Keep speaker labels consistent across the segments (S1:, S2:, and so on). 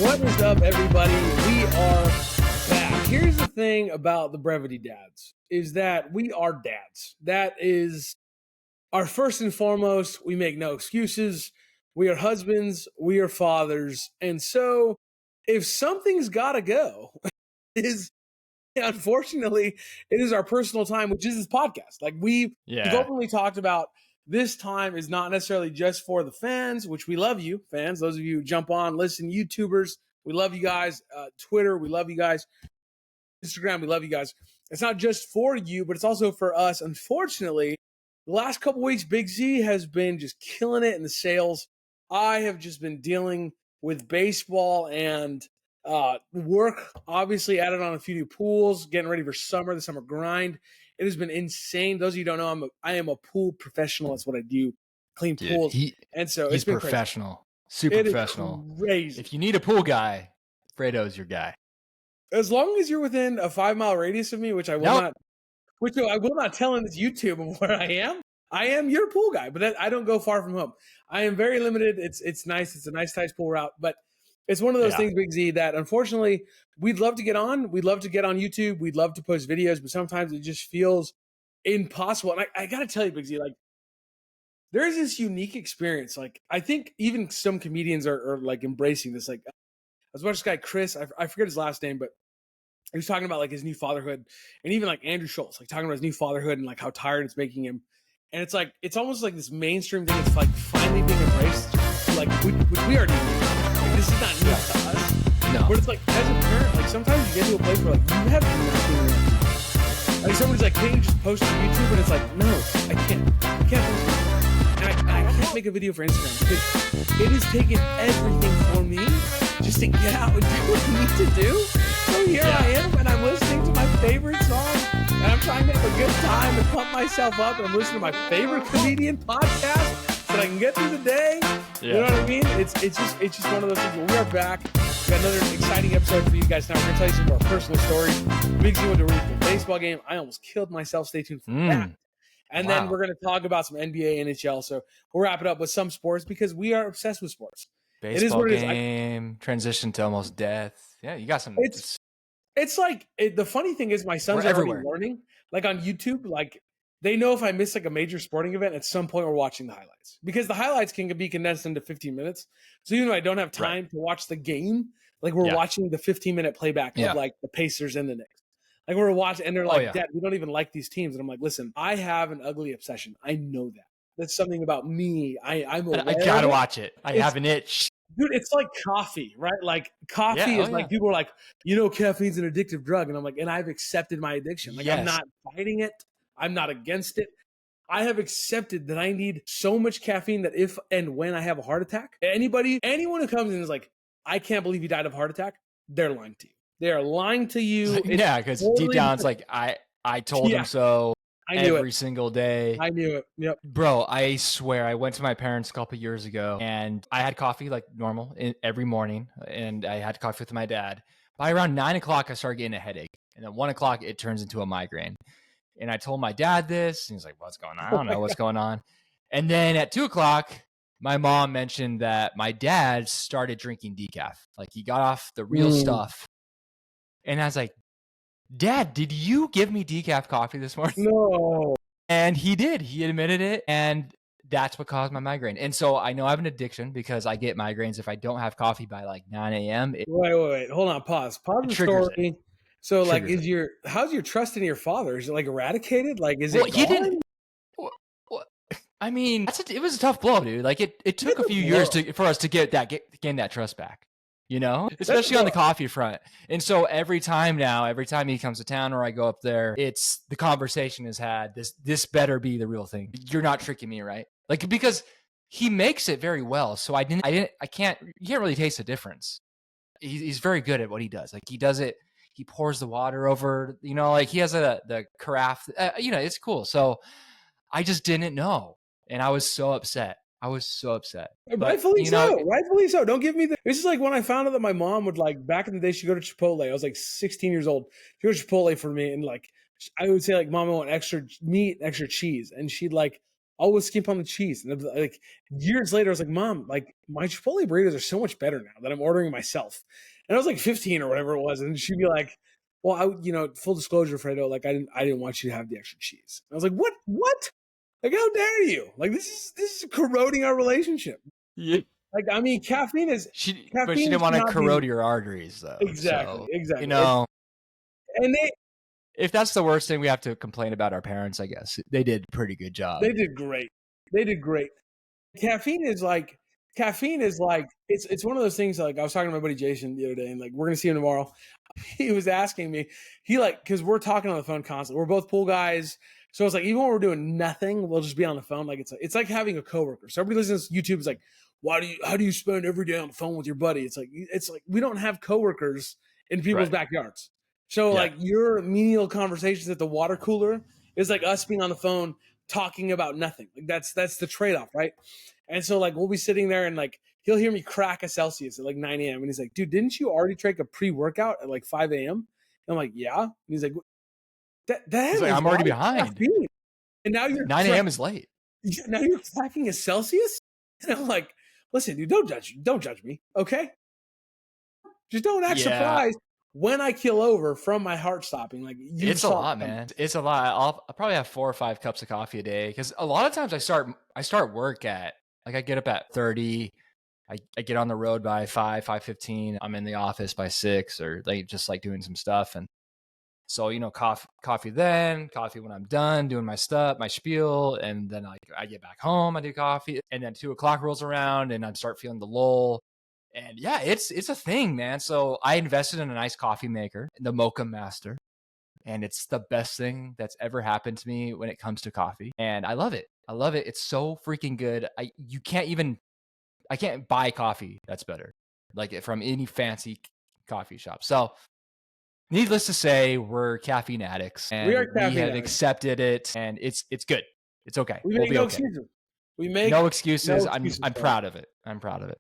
S1: What is up, everybody? We are back. Here's the thing about the Brevity Dads is that we are dads. That is our first and foremost. We make no excuses. We are husbands. We are fathers. And so if something's got to go, unfortunately, it is our personal time, which is this podcast. Like we've openly talked about, this time is not necessarily just for the fans, which we love you, fans. Those of you who jump on, listen, YouTubers, we love you guys. Twitter, we love you guys. Instagram, we love you guys. It's not just for you, but it's also for us. Unfortunately, the last couple weeks, Big Z has been just killing it in the sales. I have just been dealing with baseball and work, obviously added on a few new pools, getting ready for summer, the summer grind. It has been insane. Those of you who don't know, I am a pool professional. That's what I do, clean pools. And so
S2: he's
S1: it's been
S2: professional, super
S1: it
S2: professional.
S1: Crazy.
S2: If you need a pool guy, Fredo's your guy.
S1: As long as you're within a 5-mile radius of me, which I will not tell in this YouTube of where I am your pool guy, but I don't go far from home. I am very limited. It's nice. It's a nice pool route, but it's one of those things, Big Z, that unfortunately we'd love to get on. We'd love to get on YouTube. We'd love to post videos, but sometimes it just feels impossible. And I got to tell you, Big Z, like there's this unique experience. Like I think even some comedians are like embracing this. Like I was watching this guy, Chris, I forget his last name, but he was talking about like his new fatherhood, and even like Andrew Schultz, like talking about his new fatherhood and like how tired it's making him. And it's like, it's almost like this mainstream thing. It's like finally being embraced, like which we already knew. Like, this is not new to us.
S2: No.
S1: But it's like, as a parent, like sometimes you get to a place where like you have nothing left. Like somebody's like, can't you just post on YouTube? And it's like, no, I can't post it. And I can't make a video for Instagram because it has taken everything for me just to get out and do what I need to do. So here I am, and I'm listening to my favorite song, and I'm trying to have a good time and pump myself up, and I'm listening to my favorite comedian podcast so that I can get through the day. You know what I mean? It's just one of those things. When we are back, we got another exciting episode for you guys now. We're going to tell you some of our personal stories. Big Z went to a really cool baseball game. I almost killed myself. Stay tuned for that. And then we're going to talk about some NBA, NHL. So we'll wrap it up with some sports because we are obsessed with sports.
S2: Baseball it is what game, it is. Transition to almost death. Yeah, you got some.
S1: It's like the funny thing is my sons are already learning. Like on YouTube, like they know if I miss like a major sporting event, at some point we're watching the highlights because the highlights can be condensed into 15 minutes. So even though I don't have time to watch the game, like we're watching the 15-minute playback of like the Pacers and the Knicks. Like we're watching, and they're like, Dad, we don't even like these teams. And I'm like, listen, I have an ugly obsession. I know that. That's something about me. I'm aware.
S2: I gotta watch it. I have an itch.
S1: Dude, it's like coffee, right? Like coffee is like, people are like, caffeine's an addictive drug. And I'm like, and I've accepted my addiction. Like I'm not fighting it. I'm not against it. I have accepted that I need so much caffeine that if and when I have a heart attack, anyone who comes in and is like, I can't believe you died of a heart attack, they're lying to you. They are lying to you.
S2: Yeah, because deep down it's like, I told him so. Every single day.
S1: I knew it. Yep.
S2: Bro, I swear, I went to my parents a couple years ago and I had coffee like normal every morning, and I had coffee with my dad. By around 9 o'clock, I started getting a headache. And at 1 o'clock, it turns into a migraine. And I told my dad this, and he's like, what's going on? I don't know what's going on. And then at 2 o'clock, my mom mentioned that my dad started drinking decaf. Like he got off the real stuff. And I was like, Dad, did you give me decaf coffee this morning?
S1: No.
S2: And he did. He admitted it. And that's what caused my migraine. And so I know I have an addiction because I get migraines if I don't have coffee by like 9 a.m.
S1: Wait. Hold on. Pause the story. So like, how's your trust in your father? Is it like eradicated? Like, is it gone?
S2: He didn't. I mean, it was a tough blow, dude. Like it took a few years for us to gain that trust back. Especially on the coffee front. And so every time he comes to town or I go up there, it's the conversation is had. This better be the real thing. You're not tricking me, right? Like, because he makes it very well. So you can't really taste the difference. He's very good at what he does. Like he does it. He pours the water over, like he has the carafe, it's cool. So I just didn't know. And I was so upset.
S1: Rightfully so. Don't give me the. It's just like when I found out that my mom would, like, back in the day, she'd go to Chipotle. I was like 16 years old. She'd go to Chipotle for me, and like I would say, like, Mom, I want extra meat, extra cheese, and she'd like always skimp on the cheese. And like years later, I was like, Mom, like my Chipotle burritos are so much better now that I'm ordering myself. And I was like 15 or whatever it was, and she'd be like, well, full disclosure, Fredo, like I didn't want you to have the extra cheese. And I was like, what? Like, how dare you? Like, this is corroding our relationship.
S2: Yeah.
S1: Like, I mean, caffeine
S2: but she didn't want to corrode your arteries, though.
S1: Exactly,
S2: so,
S1: exactly.
S2: You know,
S1: and
S2: if that's the worst thing we have to complain about our parents, I guess they did a pretty good job.
S1: They did great. Caffeine is like it's one of those things. Like I was talking to my buddy Jason the other day, and like we're gonna see him tomorrow. He was asking me, because we're talking on the phone constantly. We're both pool guys, so it's like even when we're doing nothing, we'll just be on the phone. Like it's like having a coworker. So everybody listens to YouTube is like, how do you spend every day on the phone with your buddy? It's like we don't have coworkers in people's backyards. So like your menial conversations at the water cooler is like us being on the phone talking about nothing. Like that's the trade-off, right? And so like we'll be sitting there and like he'll hear me crack a Celsius at like 9 a.m. and he's like, dude, didn't you already take a pre-workout at like 5 a.m.? And I'm like, yeah. And he's like, that
S2: I'm already behind.
S1: Caffeine. And now you're
S2: 9 a.m. is late.
S1: Now you're cracking a Celsius? And I'm like, listen, dude, don't judge me, okay? Just don't act surprised when I keel over from my heart stopping. Like
S2: it's a lot, man. It's a lot. I'll probably have 4 or 5 cups of coffee a day because a lot of times I start work at like I get up at 30. I get on the road by 5:15. I'm in the office by 6, or like just like doing some stuff. And so, coffee then, coffee when I'm done doing my stuff, my spiel. And then I get back home, I do coffee. And then 2 o'clock rolls around and I start feeling the lull. And yeah, it's a thing, man. So I invested in a nice coffee maker, the Mocha Master. And it's the best thing that's ever happened to me when it comes to coffee. And I love it. It's so freaking good. I can't buy coffee that's better, like from any fancy coffee shop. So needless to say, we're caffeine addicts, and we have accepted it, and it's good. It's okay.
S1: We'll be
S2: okay.
S1: Excuses. We make
S2: no excuses. I'm proud of it. I'm proud of it.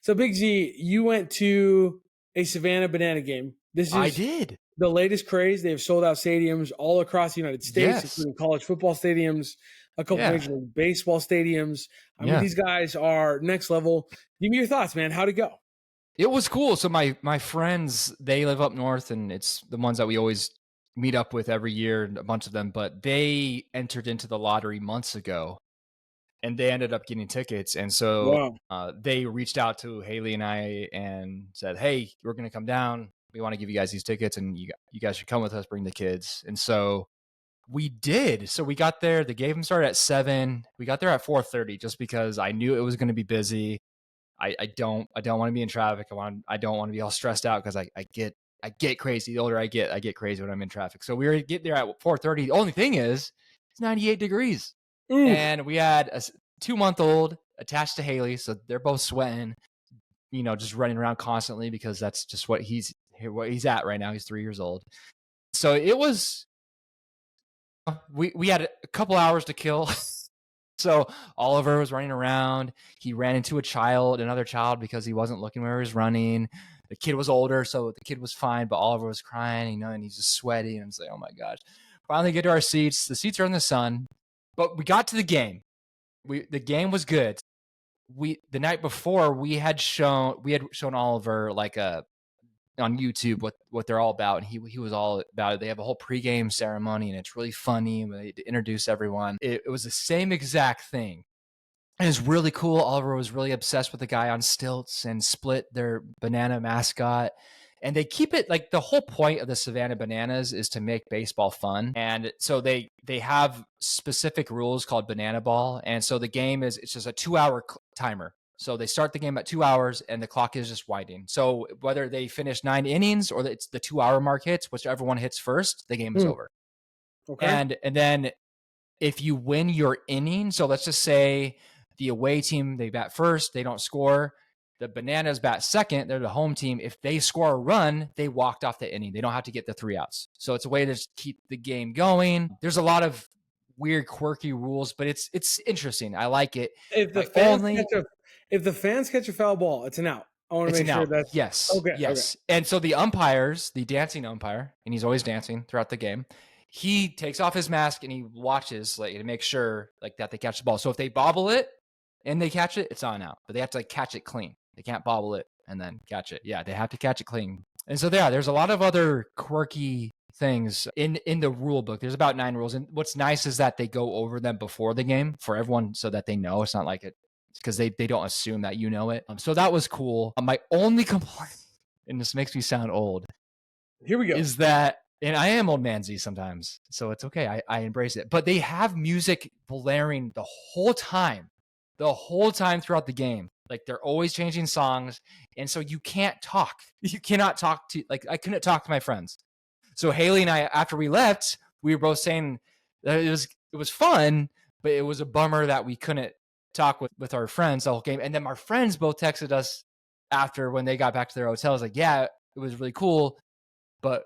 S1: So Big Z, you went to a Savannah Banana game.
S2: I did.
S1: The latest craze. They have sold out stadiums all across the United States, including college football stadiums, a couple Major League Baseball stadiums. I mean, these guys are next level. Give me your thoughts, man. How'd it go?
S2: It was cool. So my friends, they live up north, and it's the ones that we always meet up with every year, a bunch of them, but they entered into the lottery months ago, and they ended up getting tickets. And so they reached out to Haley and I and said, hey, we're going to come down. We want to give you guys these tickets, and you guys should come with us, bring the kids. And so we did. So we got there. The game started at 7. We got there at 4:30 just because I knew it was going to be busy. I don't want to be in traffic. I don't want to be all stressed out because I get crazy. The older I get crazy when I'm in traffic. So we were getting there at 4:30. The only thing is it's 98 degrees. Ooh. And we had a 2-month-old attached to Haley. So they're both sweating, just running around constantly because that's just what he's at right now. He's 3 years old. So it was, we had a couple hours to kill. So Oliver was running around. He ran into another child because he wasn't looking where he was running. The kid was older, so the kid was fine, but Oliver was crying, and he's just sweaty. And I'm like, oh my gosh. Finally get to our seats. The seats are in the sun, but we got to the game. The game was good. The night before we had shown Oliver on YouTube what they're all about, and he was all about it. They have a whole pregame ceremony, and it's really funny. They introduce everyone. It was the same exact thing. And it's really cool. Oliver was really obsessed with the guy on stilts and Split, their banana mascot. And they keep it like the whole point of the Savannah Bananas is to make baseball fun. And so they have specific rules called banana ball. And so the game it's just a 2-hour timer. So they start the game at 2 hours and the clock is just winding. So whether they finish 9 innings or it's the 2-hour mark hits, whichever one hits first, the game is over. Okay. And then if you win your inning, so let's just say the away team, they bat first, they don't score. The Bananas bat second, they're the home team. If they score a run, they walked off the inning. They don't have to get the 3 outs. So it's a way to just keep the game going. There's a lot of weird, quirky rules, but it's interesting. I like it.
S1: If the fans catch a foul ball, it's an out. I want to make sure that's
S2: yes. Okay. And so the umpires, the dancing umpire, and he's always dancing throughout the game. he takes off his mask and he watches like to make sure like that they catch the ball. So if they bobble it and they catch it, it's on out. But they have to like catch it clean. They can't bobble it and then catch it. Yeah, they have to catch it clean. And so there's a lot of other quirky things in the rule book. There's about 9 rules. And what's nice is that they go over them before the game for everyone so that they know. It's not like it because they don't assume that you know it. So that was cool. My only complaint, and this makes me sound old,
S1: here we go,
S2: is that, and I am old mansy sometimes, so it's okay. I embrace it. But they have music blaring the whole time throughout the game. Like they're always changing songs. And so you can't talk. You cannot talk to, like, I couldn't talk to my friends. So Haley and I, after we left, we were both saying that it was fun, but it was a bummer that we couldn't talk with our friends the whole game. And then our friends both texted us after when they got back to their hotels, like, yeah, it was really cool, but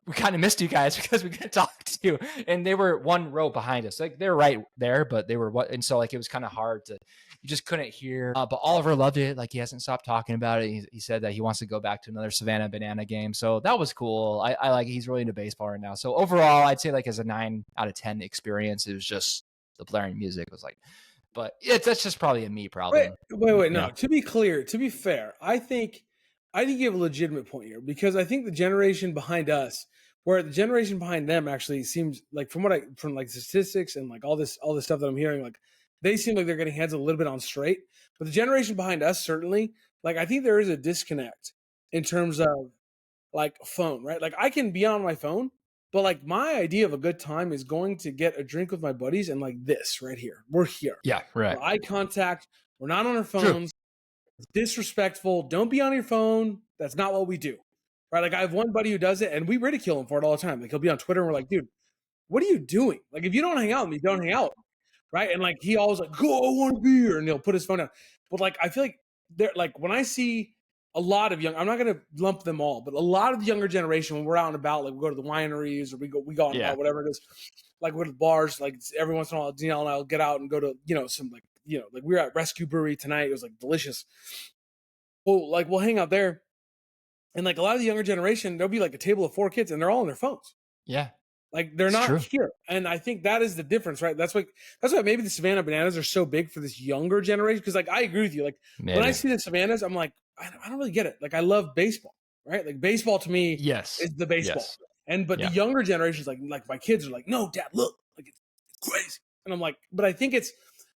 S2: we kind of missed you guys because we couldn't talk to you. And they were one row behind us. Like they're right there, but they were and so like it was kind of hard to, you just couldn't hear. But Oliver loved it. Like he hasn't stopped talking about it. He said that he wants to go back to another Savannah Banana game. So that was cool. I like, he's really into baseball right now. So overall, I'd say like as a 9 out of 10 experience, it was just the blaring music was like, but that's just probably a me problem.
S1: Wait. No, to be clear, to be fair, I think you have a legitimate point here because I think the generation behind us, where the generation behind them actually seems like from like statistics and like all this stuff that I'm hearing, like they seem like they're getting heads a little bit on straight. But the generation behind us, certainly, like I think there is a disconnect in terms of like phone, right? Like I can be on my phone, but like my idea of a good time is going to get a drink with my buddies and like this right here. We're here.
S2: Yeah, right.
S1: We're eye contact. We're not on our phones. True. It's disrespectful. Don't be on your phone. That's not what we do. Right? Like I have one buddy who does it and we ridicule him for it all the time. Like he'll be on Twitter and we're like, dude, what are you doing? Like if you don't hang out with me, don't hang out. Right? And like he always like, go, I want a beer, and he'll put his phone down. But like I feel like they're like when I see a lot of young, I'm not gonna lump them all, but a lot of the younger generation when we're out and about, like we go to the wineries or we go on about whatever it is, like we go to the bars, like every once in a while, Danielle and I'll get out and go to, some like we were at Rescue Brewery tonight. It was like delicious. Well, like we'll hang out there. And like a lot of the younger generation, there'll be like a table of 4 kids and they're all on their phones.
S2: Yeah.
S1: Like they're not here. And I think that is the difference, right? That's why maybe the Savannah Bananas are so big for this younger generation. Cause like, I agree with you. Like when I see the Savannahs, I'm like, I don't really get it. Like I love baseball, right? Like baseball to me is the baseball. Yes. But the younger generations, like my kids are like, no, Dad, look, like it's crazy. And I'm like, but I think it's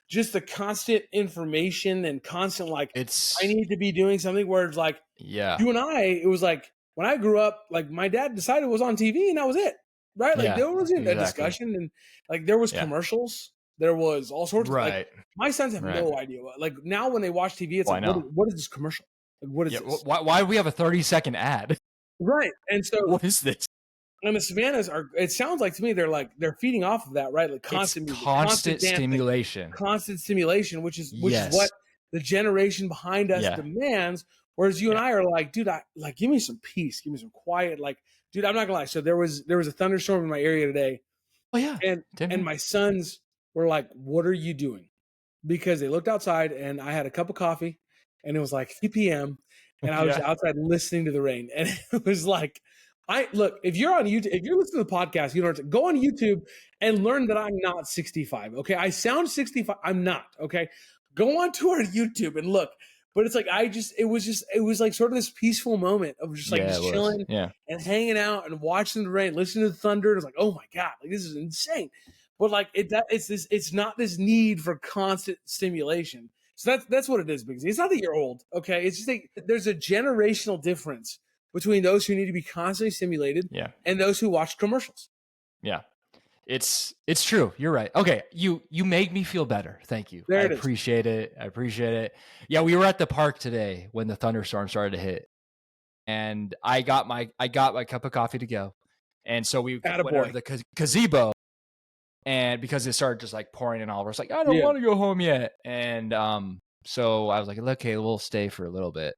S1: just the constant information and constant, like I need to be doing something where it's like, you and I, it was like when I grew up, like my dad decided it was on TV and that was it. Right. Like there wasn't a discussion and like there was commercials. There was all sorts of like my sons have no idea what, like now when they watch TV, it's like, what is this commercial? Like, what is this?
S2: Why do we have a 30-second ad?
S1: Right. And so
S2: what is this?
S1: And the Savannahs it sounds like to me, they're feeding off of that, right? Like constant music,
S2: constant stimulation,
S1: which is what the generation behind us demands. Whereas you and I are like, dude, give me some peace, give me some quiet. Like, dude, I'm not gonna lie. So there was a thunderstorm in my area today.
S2: Oh yeah.
S1: And my sons were like, what are you doing? Because they looked outside and I had a cup of coffee and it was like 3 p.m. and I was outside listening to the rain. And it was like, if you're on YouTube, if you're listening to the podcast, you don't go on YouTube and learn that I'm not 65. Okay. I sound 65. I'm not. Okay. Go on to our YouTube and look. But it's like, it was like sort of this peaceful moment of just like chilling and hanging out and watching the rain, listening to the thunder. And it's like, oh my God, like this is insane. But like it's not this need for constant stimulation. So that's what it is, because it's not that you're old. Okay. It's just like there's a generational difference between those who need to be constantly stimulated and those who watch commercials.
S2: Yeah. It's true. You're right. Okay. You make me feel better. Thank you. I appreciate it. Yeah. We were at the park today when the thunderstorm started to hit and I got my cup of coffee to go. And so we went over to the gazebo and because it started just like pouring and all, we're like, I don't want to go home yet. And, so I was like, okay, we'll stay for a little bit.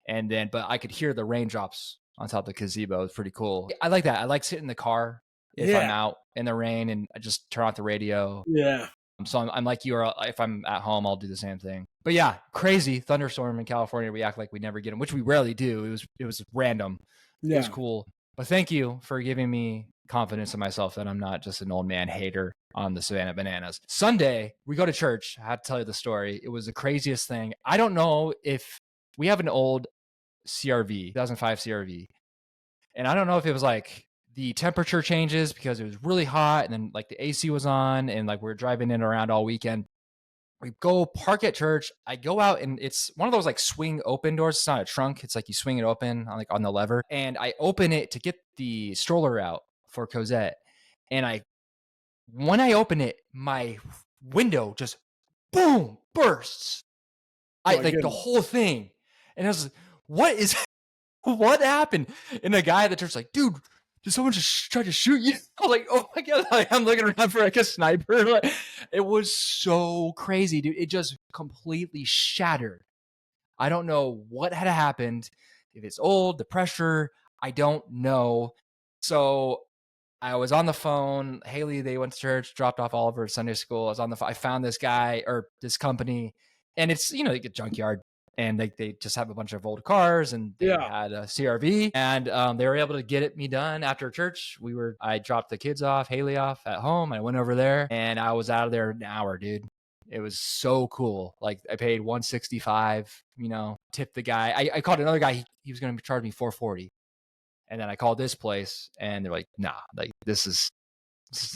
S2: And then, but I could hear the raindrops on top of the gazebo. It's pretty cool. I like that. I like sitting in the car if I'm out in the rain and I just turn off the radio.
S1: Yeah.
S2: So I'm like you, or if I'm at home, I'll do the same thing. But yeah, crazy thunderstorm in California. We act like we never get them, which we rarely do. It was random. Yeah. It was cool. But thank you for giving me confidence in myself that I'm not just an old man hater on the Savannah Bananas. Sunday, we go to church. I have to tell you the story. It was the craziest thing. I don't know if we have an old CRV, 2005 CRV. And I don't know if it was like the temperature changes because it was really hot and then like the AC was on and like we are driving in and around all weekend. We go park at church. I go out and it's one of those like swing open doors. It's not a trunk. It's like you swing it open on, like on the lever. And I open it to get the stroller out for Cosette. And when I open it, my window just boom bursts. The whole thing. And I was like, what happened? And the guy at the church was like, dude, did someone just try to shoot you? I was like, oh my God. Like, I'm looking around for like a sniper. Like, it was so crazy, dude. It just completely shattered. I don't know what had happened. If it's old, the pressure, I don't know. So I was on the phone. Haley, they went to church, dropped off Oliver at Sunday school. I was on the phone. I found this guy or this company, and it's, like a junkyard. And they just have a bunch of old cars, and they had a CRV, and they were able to get me done after church. I dropped the kids off, Haley off at home. I went over there, and I was out of there in an hour, dude. It was so cool. Like I paid $165, tipped the guy. I called another guy. He was going to charge me $440, and then I called this place, and they're like, nah, like this is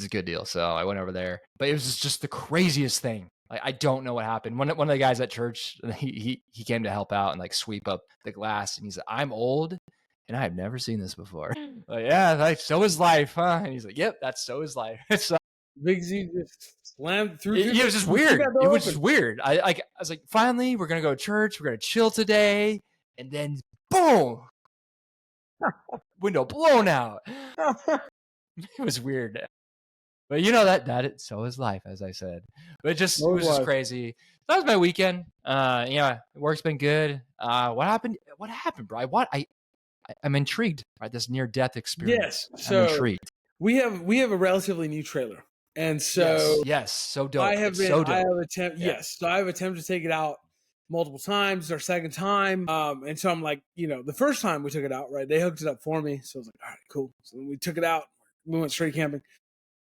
S2: a good deal. So I went over there, but it was just the craziest thing. Like, I don't know what happened. One of the guys at church, he came to help out and like sweep up the glass. And he's like, I'm old and I have never seen this before. Like, yeah, like so is life, huh? And he's like, yep, that's so is life. So
S1: Big Z just slammed through.
S2: It was just weird. It was just weird. I was like, finally, we're going to go to church. We're going to chill today. And then boom, window blown out. It was weird. But so is life, as I said. But it was just crazy. That was my weekend. Work's been good. What happened? What happened, bro? I'm intrigued by this near-death experience.
S1: Yes, so
S2: I'm intrigued.
S1: We have a relatively new trailer, and so
S2: yes, so dope.
S1: I have attempted to take it out multiple times. Our second time, and so I'm like, the first time we took it out, right? They hooked it up for me, so I was like, all right, cool. So then we took it out. We went straight camping.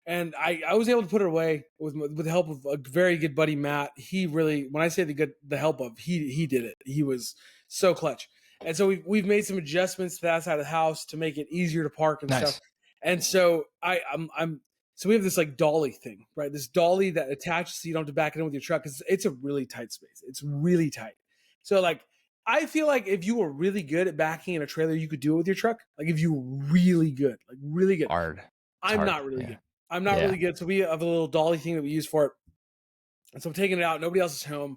S1: And I was able to put it away with the help of a very good buddy, Matt. He really, when I say the help of, he did it. He was so clutch. And so we've made some adjustments to that side of the house to make it easier to park and stuff. And so so we have this like dolly thing, right? This dolly that attaches so you don't have to back it in with your truck because it's a really tight space. It's really tight. So like I feel like if you were really good at backing in a trailer, you could do it with your truck. Like if you were really good, like really good. I'm not really good. I'm not really good. So we have a little dolly thing that we use for it. And so I'm taking it out. Nobody else is home.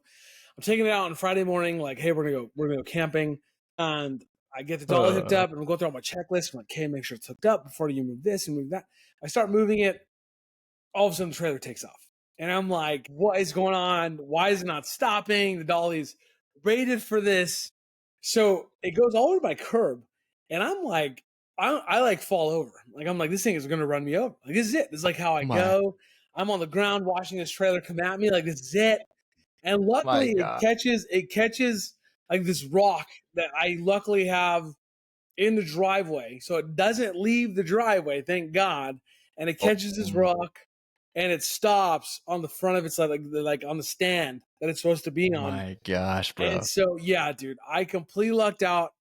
S1: I'm taking it out on Friday morning. Like, hey, we're gonna go camping. And I get the dolly hooked up and I'm going through all my checklists. I'm like, okay, make sure it's hooked up before you move this and move that. I start moving it. All of a sudden the trailer takes off. And I'm like, what is going on? Why is it not stopping? The dolly's rated for this. So it goes all over my curb. And I'm like, I like fall over. Like, I'm like, this thing is going to run me over. Like, this is it. This is like how I go. I'm on the ground watching this trailer come at me. Like, this is it. And luckily it catches like this rock that I luckily have in the driveway. So it doesn't leave the driveway, thank God. And it catches this rock and it stops on the front of its like on the stand that it's supposed to be on.
S2: My gosh, bro.
S1: And so, yeah, dude, I completely lucked out.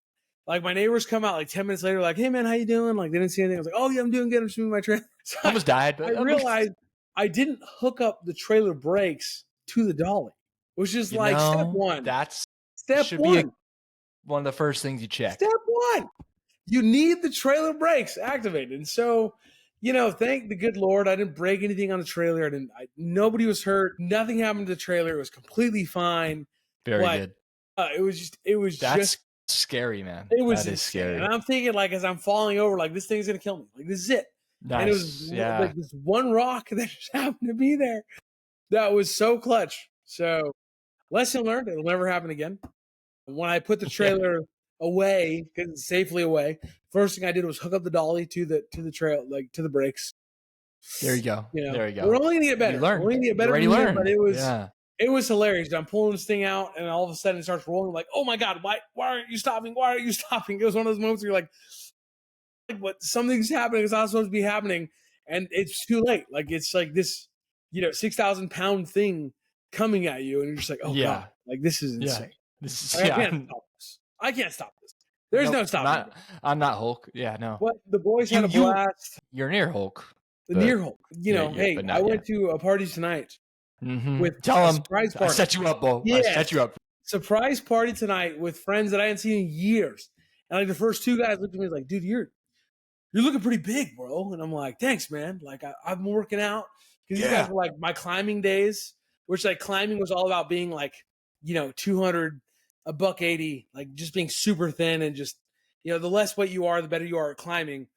S1: Like my neighbors come out like 10 minutes later, like, hey man, how you doing? Like they didn't see anything. I was like, oh yeah, I'm doing good. I'm just moving my trailer. So
S2: almost died, but
S1: I realized I didn't hook up the trailer brakes to the dolly, which is step one.
S2: That's
S1: step one.
S2: Be one of the first things you check.
S1: Step one. You need the trailer brakes activated. And so, thank the good Lord, I didn't break anything on the trailer. Nobody was hurt. Nothing happened to the trailer. It was completely fine.
S2: Very good.
S1: It was just
S2: scary, man.
S1: It was
S2: scary.
S1: And I'm thinking, like, as I'm falling over, like, this thing's going to kill me. Like, this is it.
S2: Nice.
S1: And it was like this one rock that just happened to be there. That was so clutch. So, lesson learned. It'll never happen again. When I put the trailer away, because it's safely away, first thing I did was hook up the dolly to the trail, like to the brakes.
S2: There you go. There you go.
S1: We're only going to get better. We're only going to get better. But it was hilarious. I'm pulling this thing out, and all of a sudden it starts rolling. I'm like, oh my God, why aren't you stopping? Why aren't you stopping? It was one of those moments where you're like, like what something's happening. It's not supposed to be happening, and it's too late. Like it's like this, 6,000-pound thing coming at you, and you're just like, oh god, like this is insane.
S2: This
S1: Like,
S2: is
S1: I can't stop this. There's no stopping.
S2: I'm not Hulk. Yeah, no.
S1: But the boys had a blast.
S2: You're near Hulk.
S1: The near Hulk. Hey, I went to a party tonight with
S2: Tell them
S1: surprise party.
S2: I set you up, Bo.
S1: Yeah.
S2: I set you up.
S1: Surprise party tonight with friends that I hadn't seen in years. And like the first two guys looked at me like, dude, you're looking pretty big, bro. And I'm like, thanks, man. Like I've been working out. Because you guys were like my climbing days, which like climbing was all about being like, 200, $180, like just being super thin and just, the less weight you are, the better you are at climbing.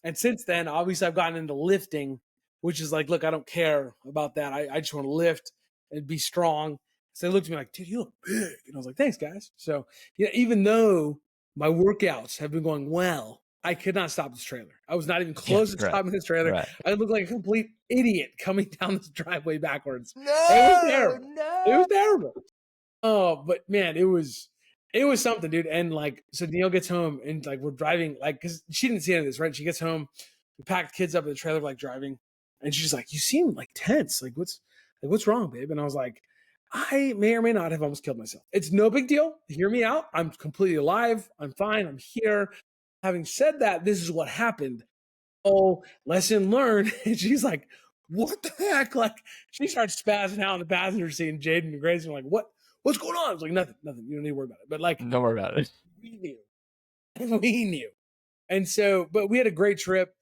S1: And since then, obviously I've gotten into lifting, which is like, look, I don't care about that. I just want to lift and be strong. So they looked at me like, dude, you look big. And I was like, thanks, guys. So, even though my workouts have been going well, I could not stop this trailer. I was not even close to stopping this trailer. Right. I looked like a complete idiot coming down this driveway backwards. No, it was terrible. No. It was terrible. Oh, but man, it was something, dude. And like, so Neil gets home and like, we're driving, like, cause she didn't see any of this, right? She gets home, we packed kids up in the trailer, like driving. And she's like, you seem like tense. Like, what's wrong, babe? And I was like, I may or may not have almost killed myself. It's no big deal. Hear me out. I'm completely alive. I'm fine. I'm here. Having said that, this is what happened. Oh, lesson learned. And she's like, what the heck? Like, she starts spazzing out in the passenger seat, and Jaden and Grace are like, what's going on? I was like, nothing. You don't need to worry about it. But like,
S2: don't worry about it.
S1: We knew. And so, but we had a great trip.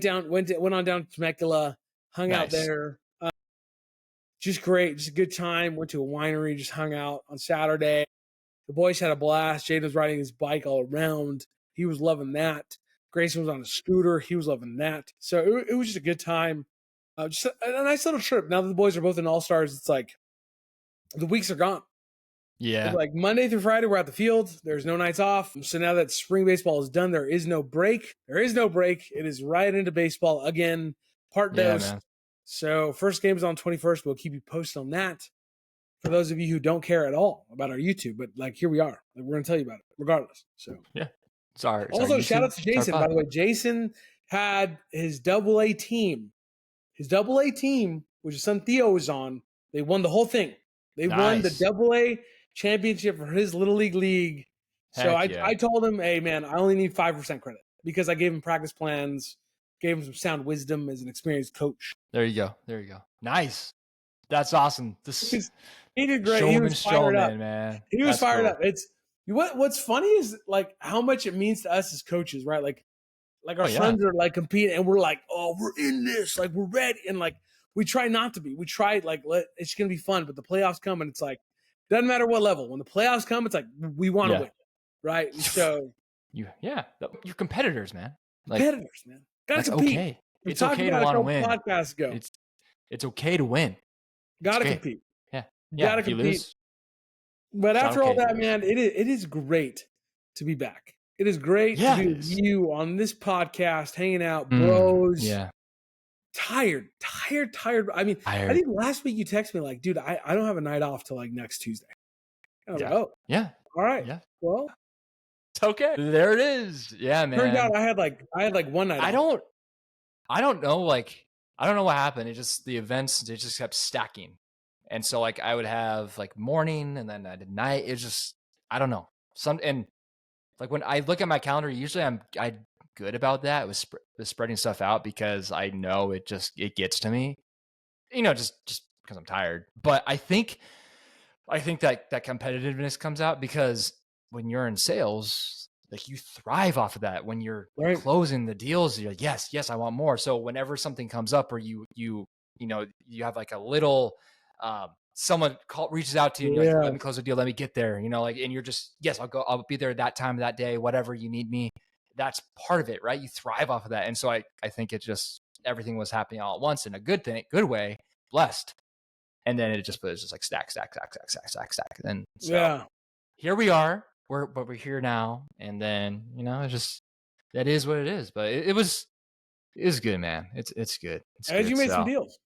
S1: Went on down to Temecula, hung out there. Just great. Just a good time. Went to a winery, just hung out on Saturday. The boys had a blast. Jaden was riding his bike all around. He was loving that. Grayson was on a scooter. He was loving that. So it was just a good time. Just a nice little trip. Now that the boys are both in All-Stars, it's like the weeks are gone.
S2: Yeah.
S1: It's like Monday through Friday, we're at the field. There's no nights off. So now that spring baseball is done, there is no break. It is right into baseball again. Part dose. Man. So first game is on 21st. We'll keep you posted on that. For those of you who don't care at all about our YouTube, but like here we are. Like, we're going to tell you about it regardless. So
S2: yeah. Sorry.
S1: Also, shout out to Jason, by the way. Jason had his AA team. His AA team, which his son Theo was on, they won the whole thing. They won the AA championship for his Little League. So I told him, hey, man, I only need 5% credit because I gave him practice plans, gave him some sound wisdom as an experienced coach.
S2: There you go. Nice. That's awesome.
S1: He did great. He was fired up,
S2: man.
S1: He was fired up. It's what's funny is like how much it means to us as coaches, right? Like our sons are like competing, and we're like, oh, we're in this, like we're ready, and like we try not to be. We try like it's gonna be fun, but the playoffs come, and it's like doesn't matter what level. When the playoffs come, it's like we want to win, right? And so
S2: you're competitors, man.
S1: Like, competitors, man. Gotta compete.
S2: Okay. It's okay to want to win.
S1: Podcasts ago.
S2: It's okay to win.
S1: Gotta compete.
S2: Yeah.
S1: Gotta compete. But after all that, man, it is great to be back. It is great to be with you on this podcast, hanging out, bros. Tired. I mean, I think last week you texted me like, dude, I don't have a night off till like next Tuesday. I was like, oh. Yeah. All right. Yeah. Well,
S2: it's okay. There it is. Yeah, man.
S1: Turned out I had like one night off.
S2: I don't know, like, I don't know what happened. It just, the events, they just kept stacking. And so like I would have like morning and then I did night. It's just, I don't know. And like when I look at my calendar, usually I'm good about that with spreading stuff out because I know it gets to me, just because I'm tired. But I think that competitiveness comes out because when you're in sales, like you thrive off of that. When you're closing the deals, you're like, yes, I want more. So whenever something comes up or you have like a little, someone reaches out to you and you're like, let me close the deal. Let me get there, and you're just, yes, I'll be there that time, that day, whatever you need me. That's part of it, right? You thrive off of that. And so I think it just, everything was happening all at once in a good way, blessed. And then it was just like stack. And so here we are, we're here now. And then, it's just, that is what it is. But it was good, man. It's good.
S1: As you made some deals.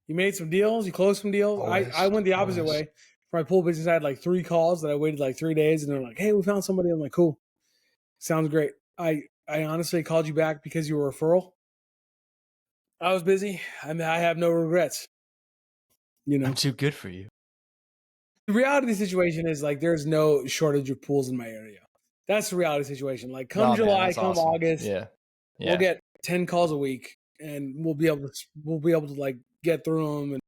S1: You made some deals. You closed some deals. I went the opposite way. For my pool business, I had like 3 calls that I waited like 3 days, and they're like, "Hey, we found somebody." I'm like, "Cool, sounds great." I I honestly called you back because you were a referral. I was busy. I mean, I have no regrets. You know,
S2: I'm too good for you.
S1: the reality of the situation is like there's no shortage of pools in my area. That's the reality of the situation. Like come
S2: Man,
S1: July,
S2: that's
S1: come
S2: awesome.
S1: August,
S2: Yeah.
S1: we'll get 10 calls a week, and we'll be able to like get through them. And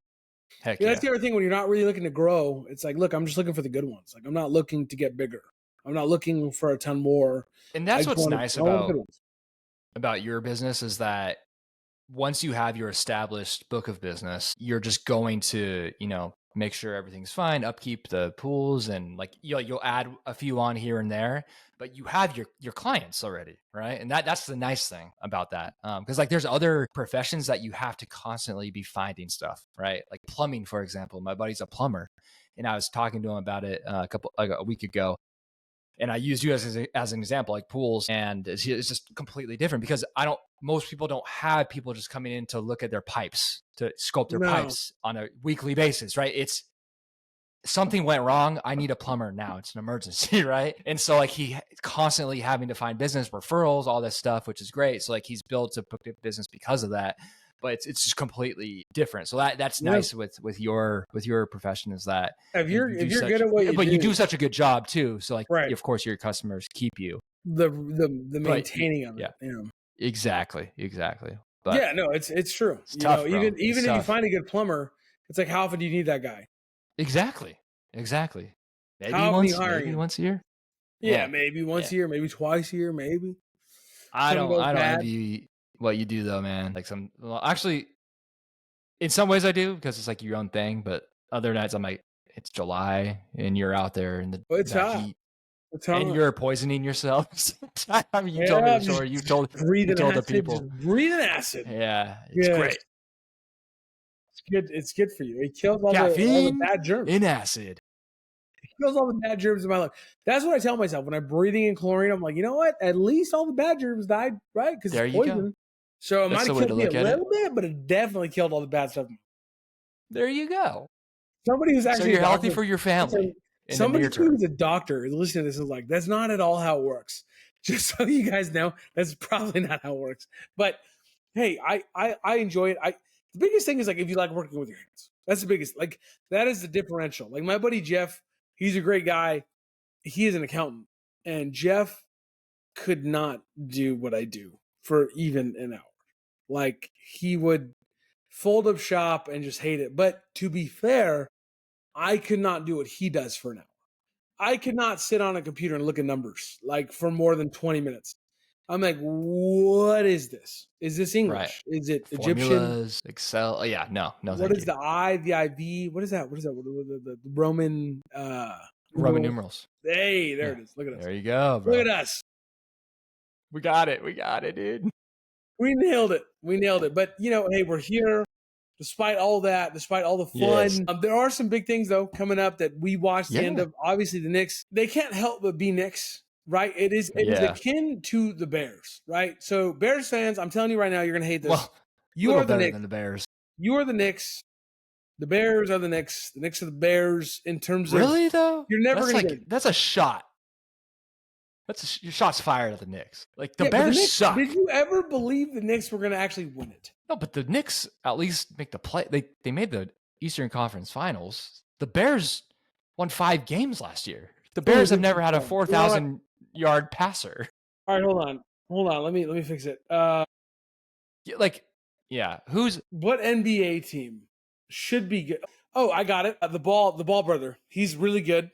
S2: Heck
S1: that's the other thing when you're not really looking to grow. It's like, look, I'm just looking for the good ones. Like I'm not looking to get bigger. I'm not looking for a ton more.
S2: And that's what's nice
S1: I want the good ones.
S2: about your business is that once you have your established book of business, you're just going to, make sure everything's fine, upkeep the pools, and like you'll add a few on here and there, but you have your clients already, right? And that's the nice thing about that, because like there's other professions that you have to constantly be finding stuff, right? Like plumbing, for example. My buddy's a plumber, and I was talking to him about it a week ago. And I used you as an example, like pools, and it's just completely different because most people don't have people just coming in to look at their pipes, to sculpt their pipes on a weekly basis, right? It's something went wrong. I need a plumber now. It's an emergency, right? And so like he constantly having to find business referrals, all this stuff, which is great. So like he's built a business because of that. But it's just completely different. So that's nice with your profession is that
S1: if you're good at what you do,
S2: but you do such a good job too. So like,
S1: right.
S2: of course, your customers keep you.
S1: The maintaining of it.
S2: Yeah. Exactly. But
S1: yeah, no, it's true.
S2: It's tough,
S1: even
S2: if
S1: you find a good plumber, it's like how often do you need that guy?
S2: Exactly. Maybe once a year.
S1: Yeah, maybe once a year, maybe twice a year, maybe.
S2: I don't envy what you do though, man. Like actually, in some ways I do because it's like your own thing. But other nights I'm like, it's July and you're out there in the heat, and you're poisoning yourself. I mean, you told me the story. You told the people
S1: breathing acid.
S2: Yeah, it's great.
S1: It's good. It's good for you. It kills all the bad germs
S2: in acid.
S1: Kills all the bad germs in my life. That's what I tell myself when I'm breathing in chlorine. I'm like, you know what? At least all the bad germs died, right? Because it's poison. So it might have killed me a little bit, but it definitely killed all the bad stuff.
S2: There you go.
S1: Somebody who's actually
S2: you're healthy for your family.
S1: Somebody who's a doctor is listening to this is like, that's not at all how it works. Just so you guys know, that's probably not how it works. But hey, I enjoy it. The biggest thing is like if you like working with your hands. That's the biggest. Like that is the differential. Like my buddy Jeff. He's a great guy. He is an accountant. And Jeff could not do what I do for even an hour. Like he would fold up shop and just hate it. But to be fair, I could not do what he does for an hour. I could not sit on a computer and look at numbers like for more than 20 minutes. I'm like, what is this? Is this English?
S2: Right.
S1: Is it
S2: Formulas,
S1: Egyptian?
S2: Excel? Oh, yeah, no.
S1: What is the I, the IV? What is that? What is that? The Roman
S2: Roman numerals.
S1: Hey, there it is. Look at us.
S2: There you go, bro.
S1: Look at us.
S2: We got it, dude.
S1: We nailed it. But hey, we're here. Despite all that, despite all the fun, yes. There are some big things though coming up that we watched the end of. Obviously, the Knicks. They can't help but be Knicks. Right, it is akin to the Bears, right? So Bears fans, I'm telling you right now, you're gonna hate this.
S2: Well,
S1: you are the Knicks.
S2: Than the Bears.
S1: You are the Knicks. The Bears are the Knicks. The Knicks are the Bears in terms
S2: of really though.
S1: You're never gonna get it.
S2: That's a shot. Your shot's fired at the Knicks. Like the Bears suck.
S1: Did you ever believe the Knicks were gonna actually win it?
S2: No, but the Knicks at least make the play. They made the Eastern Conference Finals. The Bears won 5 games last year. The Bears have never had a 4,000-yard passer.
S1: All right, hold on. Let me fix it. What NBA team should be good? Oh, I got it. The ball brother. He's really good,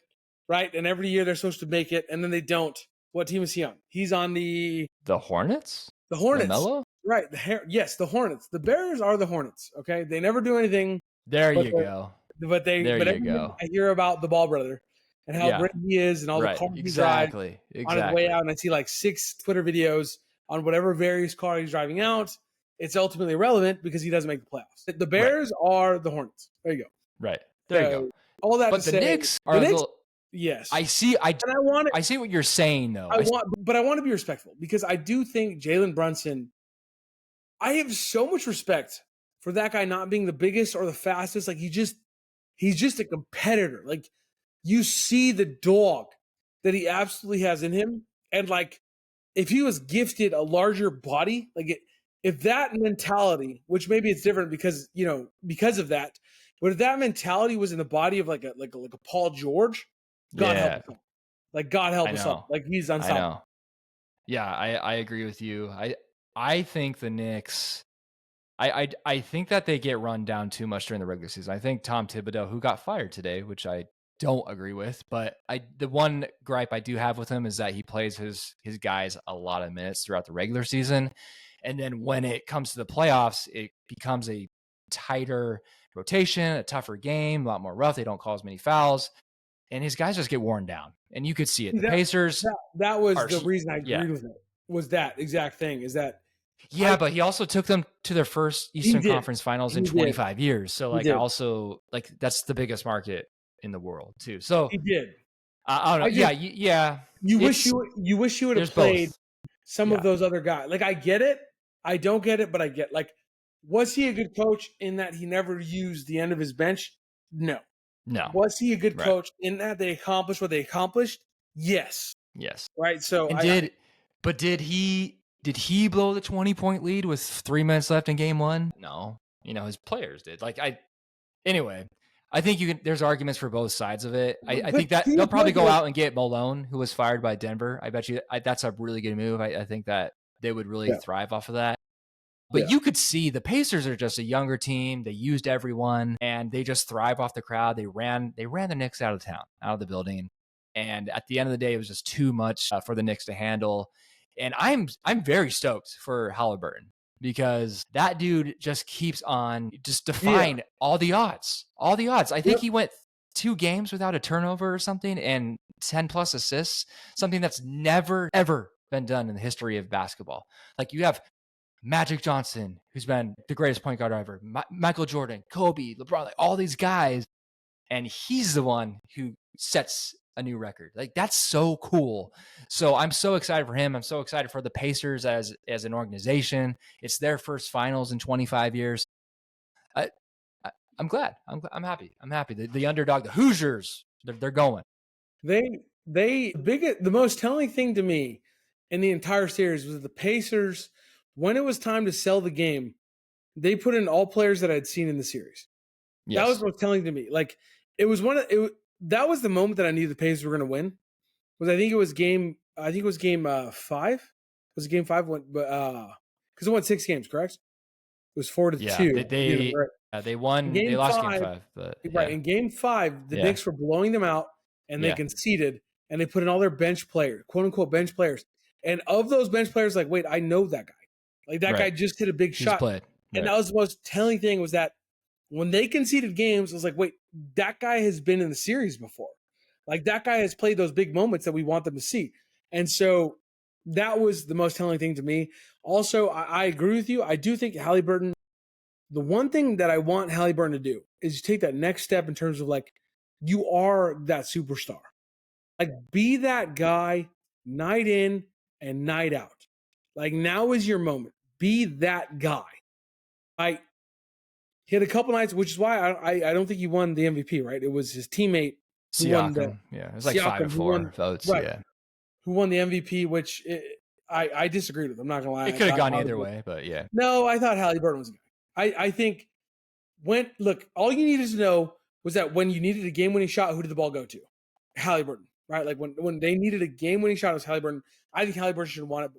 S1: right? And every year they're supposed to make it, and then they don't. What team is he on? He's on the
S2: Hornets.
S1: The Hornets.
S2: LaMelo?
S1: Right. Yes, the Hornets. The Bears are the Hornets. Okay, they never do anything.
S2: There you go.
S1: But I hear about the ball brother. And how great he is, and all the cars he drives on his way out. And I see like 6 Twitter videos on whatever various car he's driving out. It's ultimately irrelevant because he doesn't make the playoffs. The Bears are the Hornets. There you go.
S2: Right. There you go.
S1: All that
S2: but
S1: to
S2: the
S1: say,
S2: Knicks are
S1: yes.
S2: I see. I see what you're saying though.
S1: But I want to be respectful because I do think Jalen Brunson. I have so much respect for that guy not being the biggest or the fastest. Like he's just a competitor. Like. You see the dog that he absolutely has in him. And like, if he was gifted a larger body, if that mentality, which maybe it's different because of that, but if that mentality was in the body of like a Paul George, God help us all. Like God help us all. Like he's unstoppable.
S2: I know. Yeah, I agree with you. I think the Knicks. I think that they get run down too much during the regular season. I think Tom Thibodeau, who got fired today, which I don't agree with, but the one gripe I do have with him is that he plays his guys a lot of minutes throughout the regular season, and then when it comes to the playoffs, it becomes a tighter rotation, a tougher game, a lot more rough. They don't call as many fouls, and his guys just get worn down, and you could see it. The Pacers.
S1: That was the reason I agreed with it. Was that exact thing? Is that?
S2: Yeah, but he also took them to their first Eastern Conference Finals in 25 years. So like, that's the biggest market in the world too. So
S1: he did.
S2: I don't know. Yeah.
S1: You wish you would have played some of those other guys. Like I get it. I don't get it, but I get like, was he a good coach in that he never used the end of his bench? No. Was he a good coach in that they accomplished what they accomplished? Yes. Right. So
S2: did he blow the 20-point lead with 3 minutes left in game one? No. His players did. Anyway, I think there's arguments for both sides of it. I think that they'll probably go out and get Malone, who was fired by Denver. I bet you that's a really good move. I think that they would really thrive off of that. But you could see the Pacers are just a younger team. They used everyone, and they just thrive off the crowd. They ran the Knicks out of town, out of the building. And at the end of the day, it was just too much for the Knicks to handle. And I'm very stoked for Halliburton because that dude just keeps on just defying all the odds. I think he went 2 games without a turnover or something and 10 plus assists, something that's never, ever been done in the history of basketball. Like you have Magic Johnson, who's been the greatest point guard ever, Michael Jordan, Kobe, LeBron, like all these guys. And he's the one who sets a new record. Like that's so cool. So I'm so excited for him. I'm so excited for the Pacers as an organization. It's their first finals in 25 years. I'm glad. I'm happy. I'm happy. The underdog, the Hoosiers, they're going.
S1: The most telling thing to me in the entire series was the Pacers. When it was time to sell the game, they put in all players that I'd seen in the series. Yes. That was most telling to me. Like that was the moment that I knew the Pacers were going to win. I think it was game 5. Was it game 5? Because it won 6 games, correct? It was 4-2.
S2: They won. They lost game 5. But,
S1: in game 5, the Knicks were blowing them out, and they conceded, and they put in all their bench players, quote unquote bench players. And of those bench players, like, wait, I know that guy. Like that guy just hit a big shot. And that was the most telling thing was that when they conceded games, I was like, wait, that guy has been in the series before. Like that guy has played those big moments that we want them to see. And so that was the most telling thing to me. Also, I agree with you. I do think Halliburton, the one thing that I want Halliburton to do is take that next step in terms of like, you are that superstar. Like be that guy night in and night out. Like now is your moment. Be that guy. He had a couple nights, which is why I don't think he won the MVP, right? It was his teammate who won
S2: it was like 5-4 votes. Right,
S1: who won the MVP, which I disagreed with. I'm not gonna lie.
S2: It could have gone either way, but yeah.
S1: No, I thought Halliburton was a guy. I think all you needed to know was that when you needed a game-winning shot, who did the ball go to? Halliburton, right? Like when they needed a game-winning shot, it was Halliburton. I think Halliburton should have won it,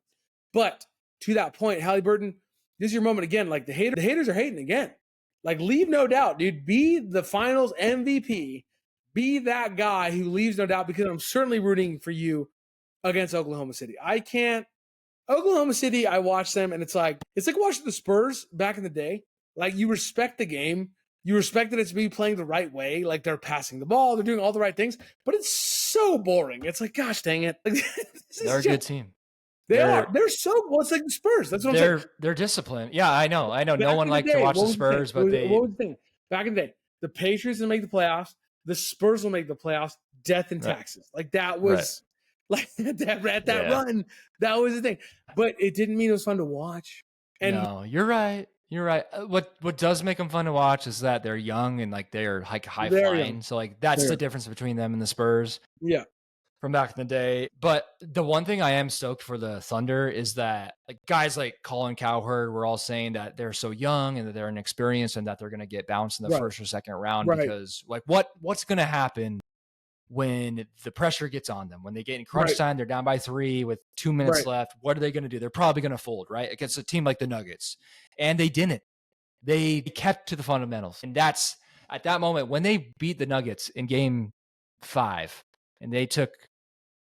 S1: but to that point, Halliburton, this is your moment again. Like the haters are hating again. Like leave no doubt, dude. Be the finals MVP. Be that guy who leaves no doubt because I'm certainly rooting for you against Oklahoma City. Oklahoma City, I watch them and it's like watching the Spurs back in the day. Like you respect the game. You respect that it's me playing the right way. Like they're passing the ball. They're doing all the right things. But it's so boring. It's like, gosh dang it.
S2: They're a good team.
S1: They're so well. It's like the Spurs. That's what I'm saying.
S2: They're disciplined. Yeah, I know. No one liked to watch the Spurs, but
S1: what was the thing? Back in the day, the Patriots will make the playoffs. The Spurs will make the playoffs. Death and taxes. Like that was like that run. That was the thing. But it didn't mean it was fun to watch. And
S2: no, you're right. You're right. What does make them fun to watch is that they're young and like they're like high flying. So like that's the difference between them and the Spurs.
S1: Yeah.
S2: from back in the day. But the one thing I am stoked for the Thunder is that like guys like Colin Cowherd were all saying that they're so young and that they're inexperienced and that they're going to get bounced in the first or second round because like what's going to happen when the pressure gets on them, when they get in crunch time, they're down by 3 with 2 minutes left. What are they going to do? They're probably going to fold, right? Against a team like the Nuggets. And they didn't. They kept to the fundamentals. And that's at that moment when they beat the Nuggets in game 5 and they took,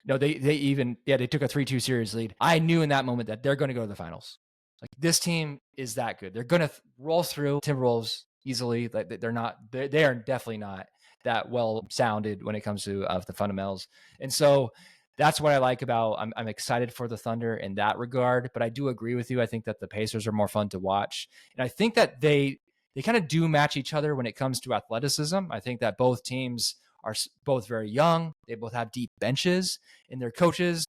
S2: they took a 3-2 series lead. I knew in that moment that they're going to go to the finals. Like this team is that good. They're going to roll through Timberwolves easily. Like they are definitely not that well sounded when it comes to the fundamentals. And so that's what I like about, I'm excited for the Thunder in that regard, but I do agree with you. I think that the Pacers are more fun to watch. And I think that they kind of do match each other when it comes to athleticism. I think that both teams are both very young. They both have deep benches, and the coaches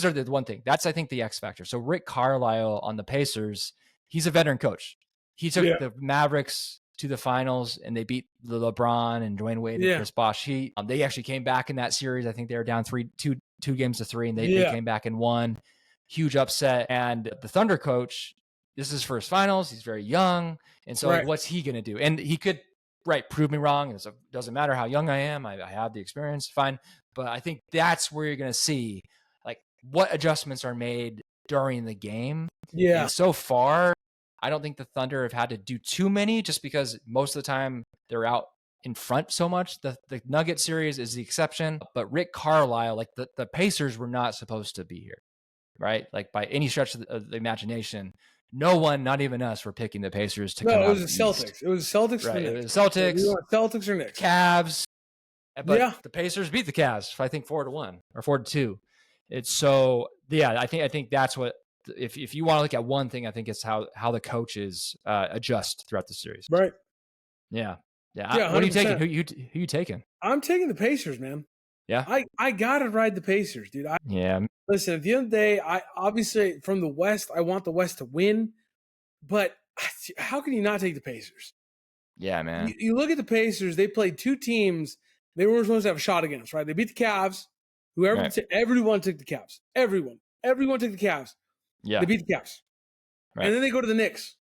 S2: are the one thing. That's, I think, the X factor. So Rick Carlisle on the Pacers, he's a veteran coach. He took the Mavericks to the finals, and they beat the LeBron and Dwayne Wade and Chris Bosh. They actually came back in that series. I think they were down 2 games to 3, and they came back and won. Huge upset. And the Thunder coach, this is his first finals. He's very young. And so like, what's he going to do? And he could, prove me wrong. It doesn't matter how young I am. I have the experience, fine. But I think that's where you're going to see like what adjustments are made during the game. Yeah. And so far, I don't think the Thunder have had to do too many just because most of the time they're out in front so much. The Nugget series is the exception, but Rick Carlisle, like the Pacers were not supposed to be here, right? Like by any stretch of the imagination, no one, not even us, were picking the Pacers to come out.
S1: No, it was the Celtics. It was Celtics.
S2: Right. It was Celtics.
S1: We want Celtics or Knicks.
S2: Cavs. But the Pacers beat the Cavs, I think 4-1 or 4-2. It's so, I think that's what, if you want to look at one thing, I think it's how the coaches adjust throughout the series.
S1: Right.
S2: Yeah. What are you taking? Who you taking?
S1: I'm taking the Pacers, man.
S2: Yeah.
S1: I gotta ride the Pacers, dude. Listen, at the end of the day, I obviously from the West, I want the West to win, but how can you not take the Pacers?
S2: Yeah, man.
S1: You look at the Pacers, they played 2 teams they were supposed to have a shot against, right? They beat the Cavs. Everyone took the Cavs. Everyone took the Cavs.
S2: Yeah.
S1: They beat the Cavs. Right. And then they go to the Knicks.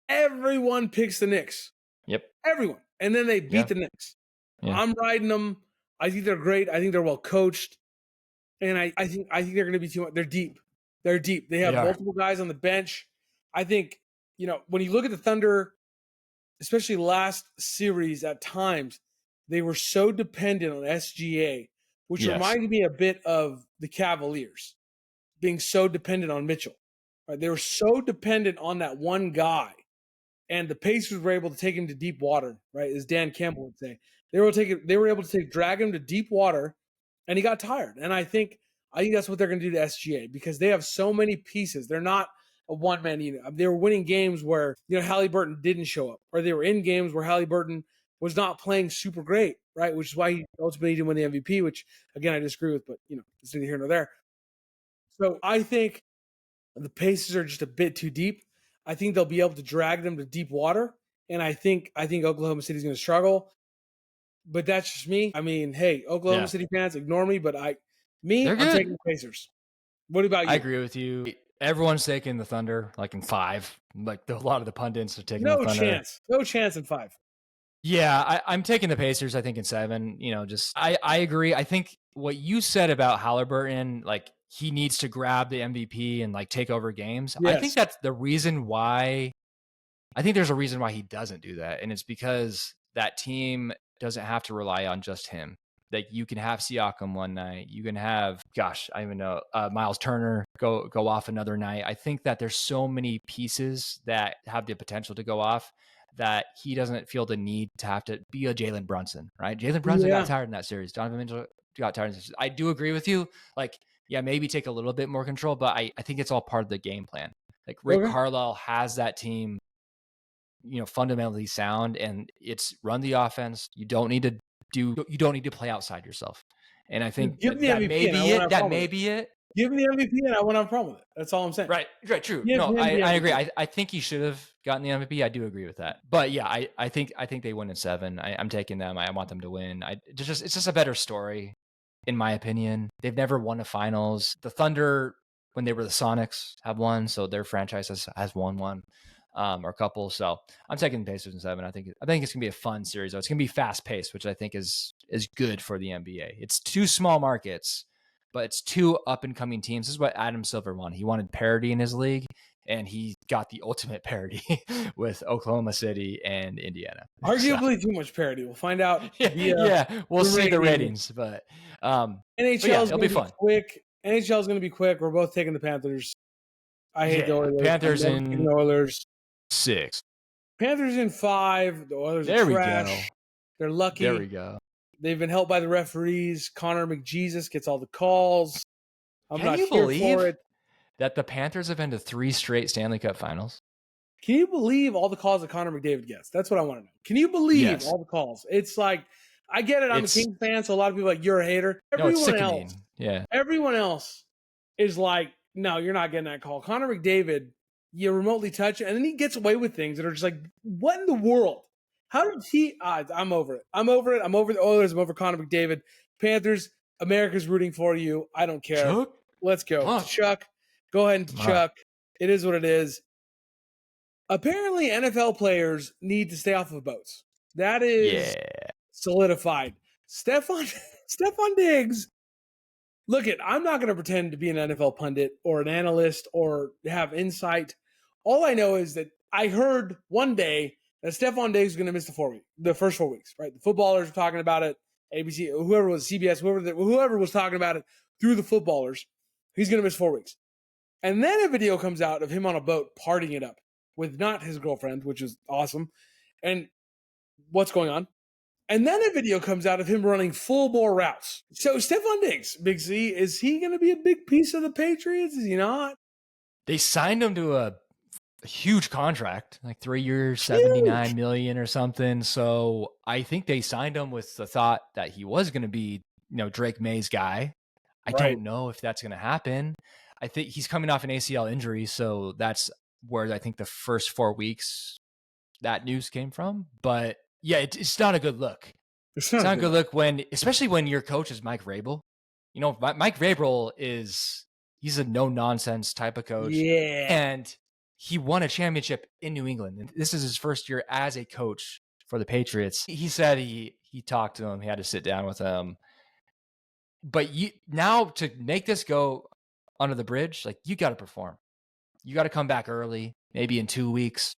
S1: Everyone picks the Knicks.
S2: Yep.
S1: Everyone. And then they beat the Knicks. Yeah. I'm riding them. I think they're great. I think they're well coached. And I think they're going to be too much. They're deep. They have multiple guys on the bench. I think, when you look at the Thunder, especially last series at times, they were so dependent on SGA, which reminded me a bit of the Cavaliers being so dependent on Mitchell. Right? They were so dependent on that one guy, and the Pacers were able to take him to deep water, right? As Dan Campbell would say, they were able to drag him to deep water, and he got tired. And I think that's what they're going to do to SGA because they have so many pieces. They're not a one-man unit. They were winning games where Halliburton didn't show up, or they were in games where Halliburton was not playing super great, right? Which is why he ultimately didn't win the MVP, which, again, I disagree with, but, it's neither here nor there. So I think the Pacers are just a bit too deep. I think they'll be able to drag them to deep water, and I think Oklahoma City's going to struggle. But that's just me. I mean, hey, Oklahoma City fans, ignore me, but I'm taking the Pacers. What about you?
S2: I agree with you. Everyone's taking the Thunder, like in 5. Like a lot of the pundits are taking the Thunder.
S1: No chance in 5.
S2: Yeah, I'm taking the Pacers, I think, in 7. I agree. I think what you said about Halliburton, like he needs to grab the MVP and like take over games. Yes. I think that's the reason why. I think there's a reason why he doesn't do that, and it's because that team doesn't have to rely on just him. Like you can have Siakam one night, you can have, I don't even know, Miles Turner go off another night. I think that there's so many pieces that have the potential to go off that he doesn't feel the need to have to be a Jalen Brunson, right? Jalen Brunson got tired in that series. Donovan Mitchell got tired in that series. I do agree with you. Like, maybe take a little bit more control, but I think it's all part of the game plan. Like Rick Carlisle has that team, fundamentally sound, and it's run the offense. You don't need to play outside yourself. And I think that may be it.
S1: Give me the MVP and I won't have a problem with it. That's all I'm saying.
S2: Right, true. No, I agree. I think he should have gotten the MVP. I do agree with that. But yeah, I think they win in 7. I'm taking them. I want them to win. It's just a better story. in my opinion. They've never won a finals. The Thunder, when they were the Sonics, have won, so their franchise has won one or a couple. So I'm taking the Pacers in 7. I think it's gonna be a fun series. Though. It's gonna be fast paced, which I think is good for the NBA. It's 2 small markets, but it's 2 up and coming teams. This is what Adam Silver wanted. He wanted parity in his league, and he got the ultimate parity with Oklahoma City and Indiana.
S1: Arguably too much parity. We'll find out.
S2: Yeah, we'll see the ratings, but
S1: NHL is
S2: it'll be fun.
S1: Quick. NHL is going to be quick. We're both taking the Panthers. I hate the Oilers.
S2: Panthers in
S1: the Oilers.
S2: 6.
S1: Panthers in 5. The Oilers
S2: there
S1: are trash.
S2: We go.
S1: They're lucky.
S2: There we go.
S1: They've been helped by the referees. Connor McJesus gets all the calls. I'm not
S2: Can you
S1: here
S2: believe
S1: for it.
S2: That the Panthers have been to 3 straight Stanley Cup finals?
S1: Can you believe all the calls that Connor McDavid gets? That's what I want to know. Can you believe all the calls? It's like, I get it. I'm a Kings fan, so a lot of people are like, you're a hater. Everyone else is like, no, you're not getting that call. Connor McDavid, you remotely touch it, and then he gets away with things that are just like, what in the world? How did he? I'm over it. I'm over the Oilers. I'm over Connor McDavid. Panthers, America's rooting for you. I don't care.
S2: Chuck?
S1: Let's go. Chuck, go ahead and Chuck. It is what it is. Apparently, NFL players need to stay off of boats. That is solidified. Stephon Diggs. Look, I'm not going to pretend to be an NFL pundit or an analyst or have insight. All I know is that I heard one day that Stephon Diggs is going to miss the first 4 weeks. Right? The footballers were talking about it. ABC, whoever was CBS, whoever was talking about it through the footballers. He's going to miss 4 weeks. And then a video comes out of him on a boat partying it up with not his girlfriend, which is awesome. And what's going on? And then a video comes out of him running full bore routes. So Stephon Diggs, Big C, is he going to be a big piece of the Patriots? Is he not?
S2: They signed him to a huge contract, like 3 years, $79 million or something. So I think they signed him with the thought that he was going to be, Drake May's guy. I don't know if that's going to happen. I think he's coming off an ACL injury, so that's where I think the first 4 weeks that news came from. But yeah, it's not a good look. It's not a good look especially when your coach is Mike Vrabel. Mike Vrabel he's a no nonsense type of coach.
S1: Yeah.
S2: And he won a championship in New England. And this is his first year as a coach for the Patriots. He said he talked to him. He had to sit down with him. But now to make this go under the bridge, like, you got to perform. You got to come back early, maybe in 2 weeks.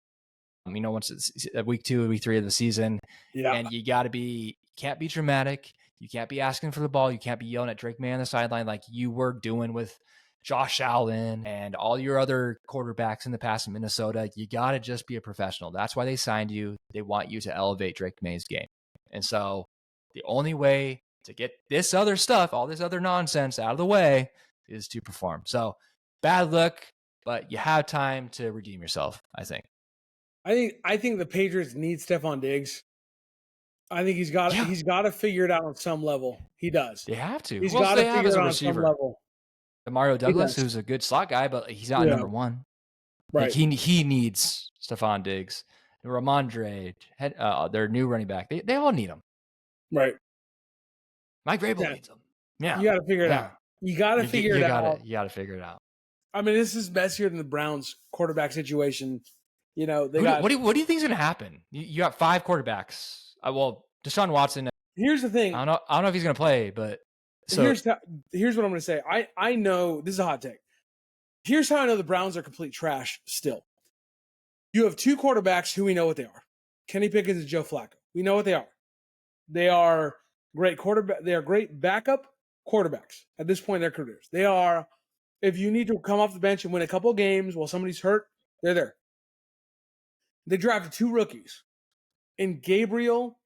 S2: Once it's week 2 or week 3 of the season. Yeah. And you can't be dramatic. You can't be asking for the ball. You can't be yelling at Drake May on the sideline like you were doing with Josh Allen and all your other quarterbacks in the past in Minnesota. You got to just be a professional. That's why they signed you. They want you to elevate Drake May's game. And so the only way to get this other stuff, all this other nonsense out of the way, is to perform. So bad look, but you have time to redeem yourself, I think.
S1: I think the Patriots need Stephon Diggs. I think he's got to figure it out on some level. He does.
S2: They have to.
S1: He's got to figure it out on some level.
S2: Mario Douglas, who's a good slot guy, but he's not number one.
S1: Right.
S2: Like he needs Stephon Diggs. Ramondre, their new running back. They all need him.
S1: Right.
S2: Mike Vrabel needs him. Yeah.
S1: You got to figure it out. You got to figure it out.
S2: You got to figure it out.
S1: I mean, this is messier than the Browns quarterback situation.
S2: What do you think is going to happen? You got 5 quarterbacks. Deshaun Watson.
S1: Here's the thing.
S2: I don't know if he's going to play, but
S1: here's what I'm going to say. I know this is a hot take. Here's how I know the Browns are complete trash still. You have 2 quarterbacks who we know what they are. Kenny Pickett and Joe Flacco. We know what they are. They are great quarterback. They are great backup quarterbacks at this point in their careers. They are, if you need to come off the bench and win a couple games while somebody's hurt, they're there. They drafted 2 rookies in Gabriel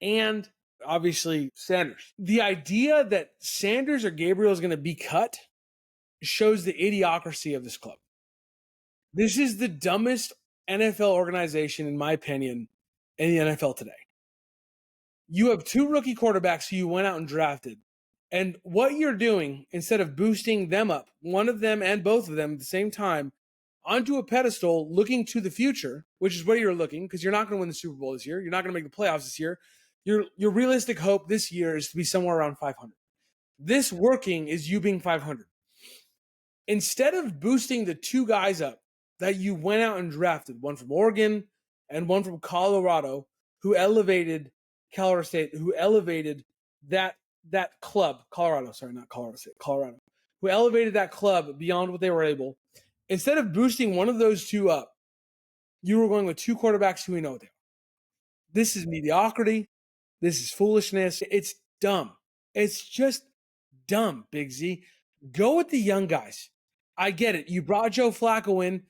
S1: and obviously Sanders. The idea that Sanders or Gabriel is going to be cut shows the idiocracy of this club. This is the dumbest NFL organization, in my opinion, in the NFL today. You have 2 rookie quarterbacks who you went out and drafted. And what you're doing, instead of boosting them up, one of them and both of them at the same time, onto a pedestal looking to the future, which is where you're looking, because you're not going to win the Super Bowl this year. You're not going to make the playoffs this year. Your realistic hope this year is to be somewhere around 500. this working is you being 500. Instead of boosting the 2 guys up that you went out and drafted, one from Oregon and one from Colorado, who elevated Colorado State, who elevated that club, Colorado, who elevated that club beyond what they were able. Instead of boosting one of those 2 up, you were going with 2 quarterbacks who we know what they are. This is mediocrity. This is foolishness. It's dumb. It's just dumb, Big Z. Go with the young guys. I get it. You brought Joe Flacco in.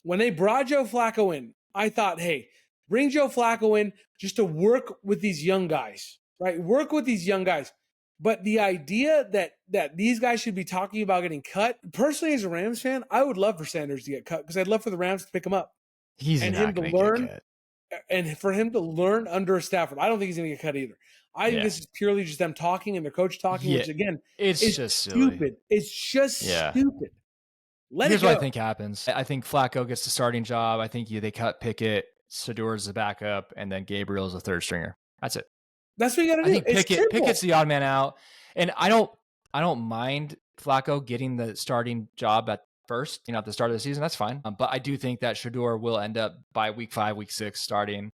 S1: When they brought Joe Flacco in, I thought, hey, bring Joe Flacco in just to work with these young guys, right? Work with these young guys. But the idea that these guys should be talking about getting cut, personally as a Rams fan, I would love for Sanders to get cut because I'd love for the Rams to pick him up.
S2: He's
S1: and
S2: not
S1: him to
S2: gonna
S1: learn,
S2: get cut.
S1: and for him to learn under Stafford. I don't think he's going to get cut either. I think this is purely just them talking and their coach talking, which again,
S2: it's just
S1: stupid.
S2: silly.
S1: It's just stupid.
S2: Here's what I think happens. I think Flacco gets the starting job. I think they cut Pickett, Sador's the backup, and then Gabriel's a third stringer. That's it.
S1: That's what you got to do.
S2: I think Pickett's the odd man out, and I don't mind Flacco getting the starting job at first, at the start of the season. That's fine. But I do think that Shador will end up by week 5, week 6 starting.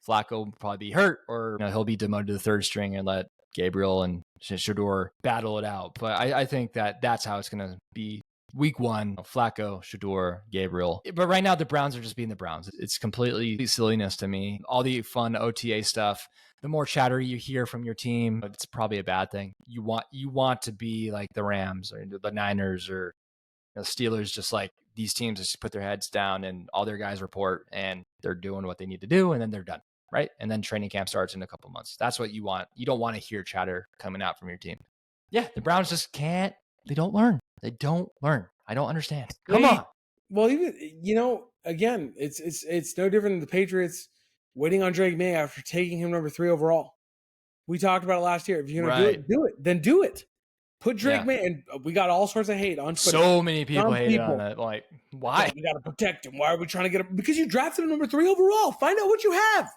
S2: Flacco will probably be hurt, or he'll be demoted to the third string and let Gabriel and Shador battle it out. But I think that's how it's going to be. Week 1, Flacco, Shador, Gabriel. But right now, the Browns are just being the Browns. It's completely silliness to me. All the fun OTA stuff, the more chatter you hear from your team, it's probably a bad thing. You want to be like the Rams or the Niners or the Steelers, just like these teams just put their heads down and all their guys report and they're doing what they need to do and then they're done, right? And then training camp starts in a couple months. That's what you want. You don't want to hear chatter coming out from your team. Yeah, the Browns just can't. They don't learn. They don't learn. I don't understand. Come on.
S1: Well, even again, it's no different than the Patriots waiting on Drake May after taking him number 3 overall. We talked about it last year. If you're gonna do it, then do it. Put Drake May, and we got all sorts of hate on Twitter.
S2: So many people hate on that. Like, why?
S1: We got to protect him. Why are we trying to get him? Because you drafted him number 3 overall. Find out what you have.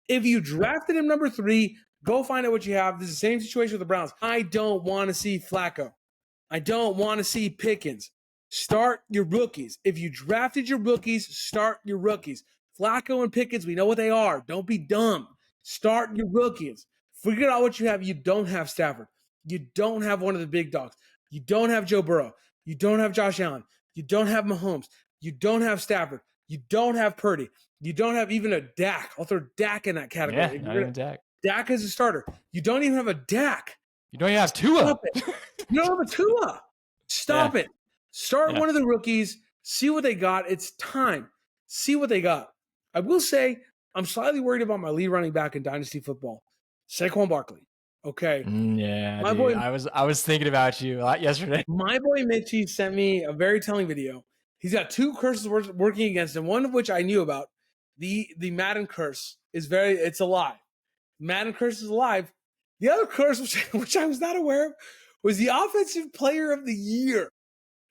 S1: If you drafted him number 3, go find out what you have. This is the same situation with the Browns. I don't want to see Flacco. I don't want to see Pickens. Start your rookies. If you drafted your rookies, start your rookies. Flacco and Pickens, we know what they are. Don't be dumb. Start your rookies. Figure out what you have. You don't have Stafford. You don't have one of the big dogs. You don't have Joe Burrow. You don't have Josh Allen. You don't have Mahomes. You don't have Stafford. You don't have Purdy. You don't have even a Dak. I'll throw Dak in that category.
S2: Yeah, not even Dak.
S1: Dak is a starter. You don't even have a Dak.
S2: You don't even have Tua.
S1: Stop it. You don't have a Tua. Stop it. Start one of the rookies. See what they got. It's time. See what they got. I will say I'm slightly worried about my lead running back in Dynasty football, Saquon Barkley. Okay.
S2: Yeah, my boy. I was thinking about you a lot yesterday.
S1: My boy Mitchie sent me a very telling video. He's got 2 curses working against him, one of which I knew about. The Madden curse is it's alive. Madden curse is alive. The other curse, which I was not aware of, was the Offensive Player of the Year.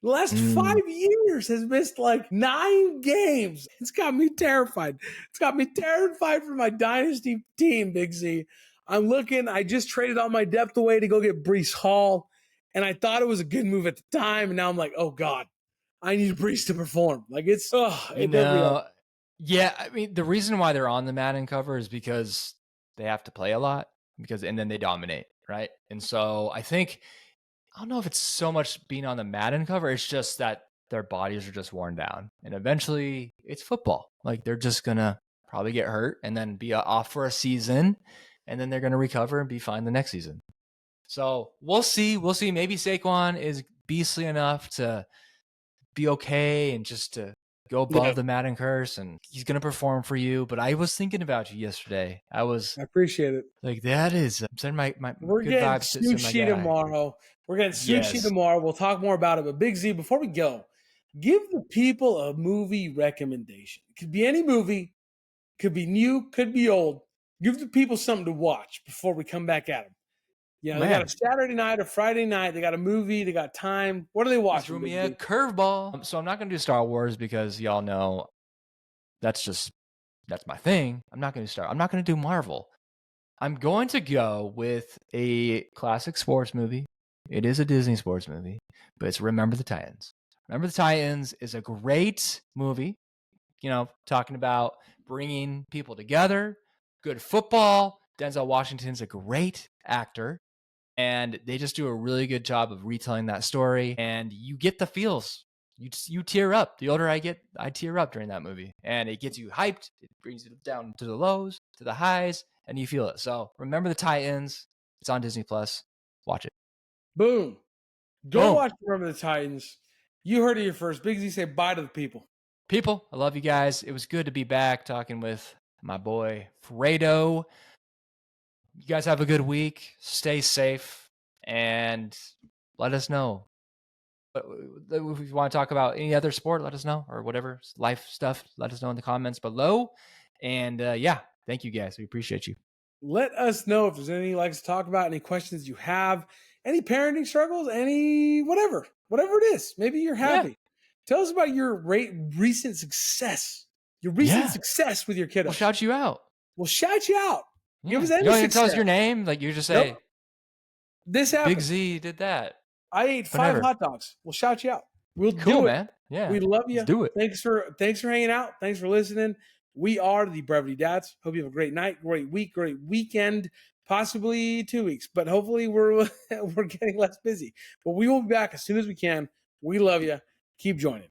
S1: The last 5 years has missed like 9 games. It's got me terrified. It's got me terrified for my Dynasty team, Big Z. I'm looking. I just traded all my depth away to go get Breece Hall, and I thought it was a good move at the time. And now I'm like, oh God, I need Breece to perform. Like
S2: yeah. I mean, the reason why they're on the Madden cover is because they have to play a lot and then they dominate, right? And so I don't know if it's so much being on the Madden cover. It's just that their bodies are just worn down, and eventually it's football. Like they're just gonna probably get hurt and then be off for a season. And then they're going to recover and be fine the next season. So we'll see. We'll see. Maybe Saquon is beastly enough to be okay and just to go above the Madden curse, and he's going to perform for you. But I was thinking about you yesterday. I
S1: appreciate it.
S2: Like, that is, send my
S1: We're
S2: good
S1: getting
S2: vibes to
S1: sushi tomorrow. We're getting sushi tomorrow. We'll talk more about it. But Big Z, before we go, give the people a movie recommendation. It could be any movie, could be new, could be old. Give the people something to watch before we come back at them. They got a Saturday night, a Friday night. They got a movie. They got time. What are they watching?
S2: Threw me a curveball. So I'm not going to do Star Wars because y'all know that's my thing. I'm not going to do Marvel. I'm going to go with a classic sports movie It is a Disney sports movie, but it's Remember the Titans. Remember the Titans is a great movie, talking about bringing people together, good football. Denzel Washington's a great actor, and they just do a really good job of retelling that story, and you get the feels. You tear up. The older I get, I tear up during that movie, and it gets you hyped. It brings you down to the lows, to the highs, and you feel it. So Remember the Titans. It's on Disney Plus. Watch it.
S1: Boom. Go
S2: Boom.
S1: watch Remember the Titans. You heard it here first. Big Z say bye to the people.
S2: People, I love you guys. It was good to be back talking with my boy Fredo. You guys have a good week. Stay safe, and let us know. If you want to talk about any other sport, let us know, or whatever life stuff, let us know in the comments below. And thank you guys. We appreciate you.
S1: Let us know if there's anything you'd like to talk about, any questions you have, any parenting struggles, any whatever it is. Maybe you're happy. Tell us about your recent success. Your recent success with your kiddos.
S2: We'll shout you out.
S1: Give us any
S2: you
S1: success.
S2: Tell us your name. Like you just say,
S1: nope. This happened.
S2: Big Z did that.
S1: I ate 5 hot dogs. We'll shout you out. We'll do it,
S2: man. Yeah,
S1: we love you.
S2: Let's do it.
S1: Thanks for hanging out. Thanks for listening. We are the Brevity Dads. Hope you have a great night, great week, great weekend, possibly 2 weeks, but hopefully we're getting less busy. But we will be back as soon as we can. We love you. Keep joining.